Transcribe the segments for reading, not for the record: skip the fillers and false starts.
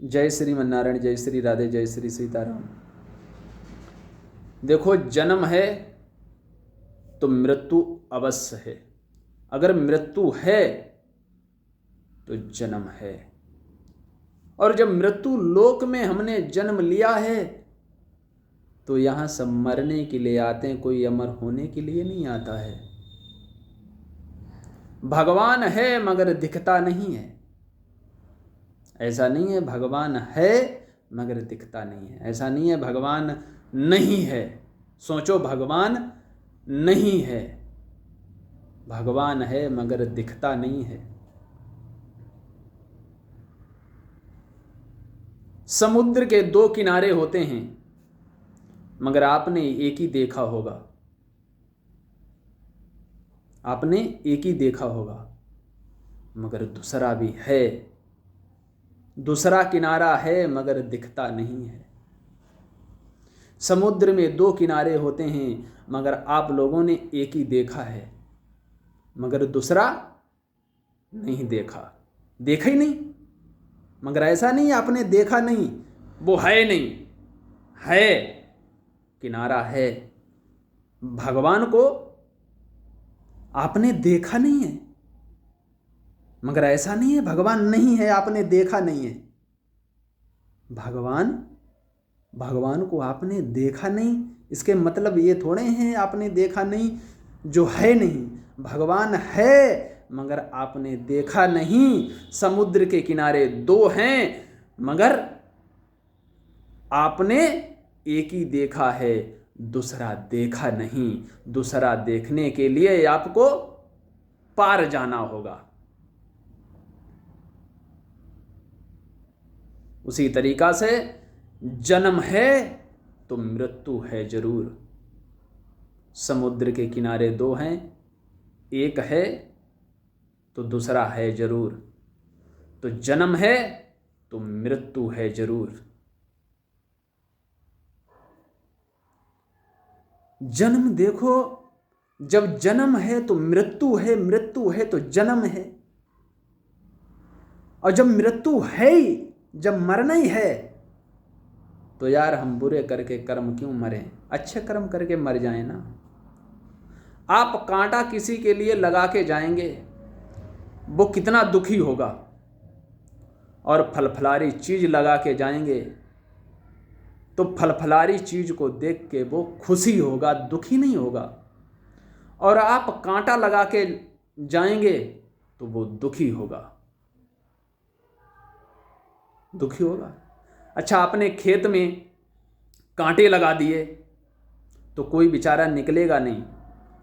जय श्रीमन्नारायण, जय श्री राधे, जय श्री सीताराम। देखो, जन्म है तो मृत्यु अवश्य है। अगर मृत्यु है तो जन्म है। और जब मृत्यु लोक में हमने जन्म लिया है तो यहां सब मरने के लिए आते हैं, कोई अमर होने के लिए नहीं आता है। भगवान है मगर दिखता नहीं है। ऐसा नहीं है भगवान है मगर दिखता नहीं है। ऐसा नहीं है भगवान नहीं है। सोचो, भगवान नहीं है, भगवान है मगर दिखता नहीं है। समुद्र के दो किनारे होते हैं मगर आपने एक ही देखा होगा। आपने एक ही देखा होगा मगर दूसरा भी है। दूसरा किनारा है मगर दिखता नहीं है। समुद्र में दो किनारे होते हैं मगर आप लोगों ने एक ही देखा है मगर दूसरा नहीं देखा। देखा ही नहीं, मगर ऐसा नहीं आपने देखा नहीं, वो है नहीं, है, किनारा है। भगवान को आपने देखा नहीं है मगर ऐसा नहीं है भगवान नहीं है, आपने देखा नहीं है। भगवान को आपने देखा नहीं, इसके मतलब ये थोड़े हैं आपने देखा नहीं जो है नहीं। भगवान है मगर आपने देखा नहीं। समुद्र के किनारे दो हैं मगर आपने एक ही देखा है, दूसरा देखा नहीं। दूसरा देखने के लिए आपको पार जाना होगा। उसी तरीका से जन्म है तो मृत्यु है जरूर। समुद्र के किनारे दो हैं, एक है तो दूसरा है जरूर। तो जन्म है तो मृत्यु है जरूर। जन्म देखो, जब जन्म है तो मृत्यु है, मृत्यु है तो जन्म है। और जब मृत्यु है ही, जब मरना ही है तो यार हम बुरे करके कर्म क्यों मरें, अच्छे कर्म करके मर जाएं ना। आप कांटा किसी के लिए लगा के जाएंगे, वो कितना दुखी होगा, और फलफलारी चीज लगा के जाएंगे तो फलफलारी चीज को देख के वो खुशी होगा, दुखी नहीं होगा। और आप कांटा लगा के जाएंगे तो वो दुखी होगा, दुखी होगा। अच्छा, आपने खेत में कांटे लगा दिए तो कोई बेचारा निकलेगा नहीं,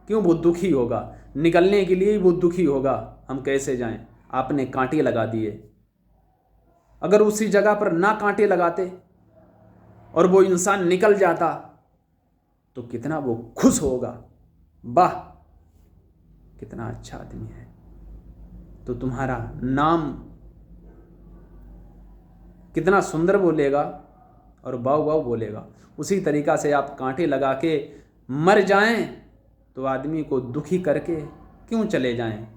क्यों? वो दुखी होगा, निकलने के लिए वो दुखी होगा, हम कैसे जाएं। आपने कांटे लगा दिए। अगर उसी जगह पर ना कांटे लगाते और वो इंसान निकल जाता तो कितना वो खुश होगा, वाह कितना अच्छा आदमी है, तो तुम्हारा नाम कितना सुंदर बोलेगा और वाव वाव बोलेगा। उसी तरीका से आप कांटे लगा के मर जाएं तो आदमी को दुखी करके क्यों चले जाएं।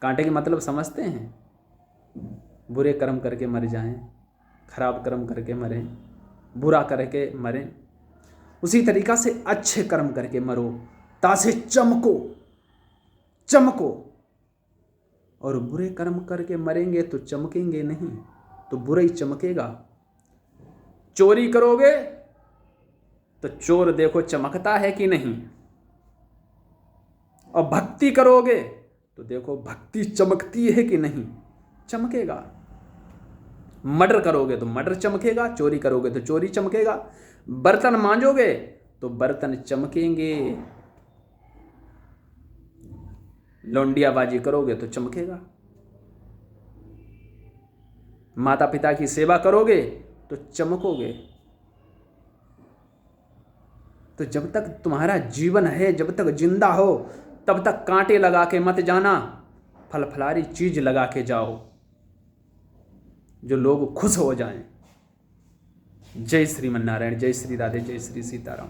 कांटे के मतलब समझते हैं? बुरे कर्म करके मर जाएं, खराब कर्म करके मरें, बुरा करके मरें। उसी तरीका से अच्छे कर्म करके मरो, तासे चमको, चमको। और बुरे कर्म करके मरेंगे तो चमकेंगे नहीं, तो बुरा ही चमकेगा। चोरी करोगे तो चोर देखो चमकता है कि नहीं, और भक्ति करोगे तो देखो भक्ति चमकती है कि नहीं, चमकेगा। मर्डर करोगे तो मर्डर चमकेगा, चोरी करोगे तो चोरी चमकेगा। बर्तन मांजोगे तो बर्तन चमकेंगे, लौंडियाबाजी करोगे तो चमकेगा। माता पिता की सेवा करोगे तो चमकोगे। तो जब तक तुम्हारा जीवन है, जब तक जिंदा हो, तब तक कांटे लगा के मत जाना, फलफलारी चीज लगा के जाओ जो लोग खुश हो जाएं। जय श्रीमन्नारायण, जय श्री राधे, जय श्री सीताराम।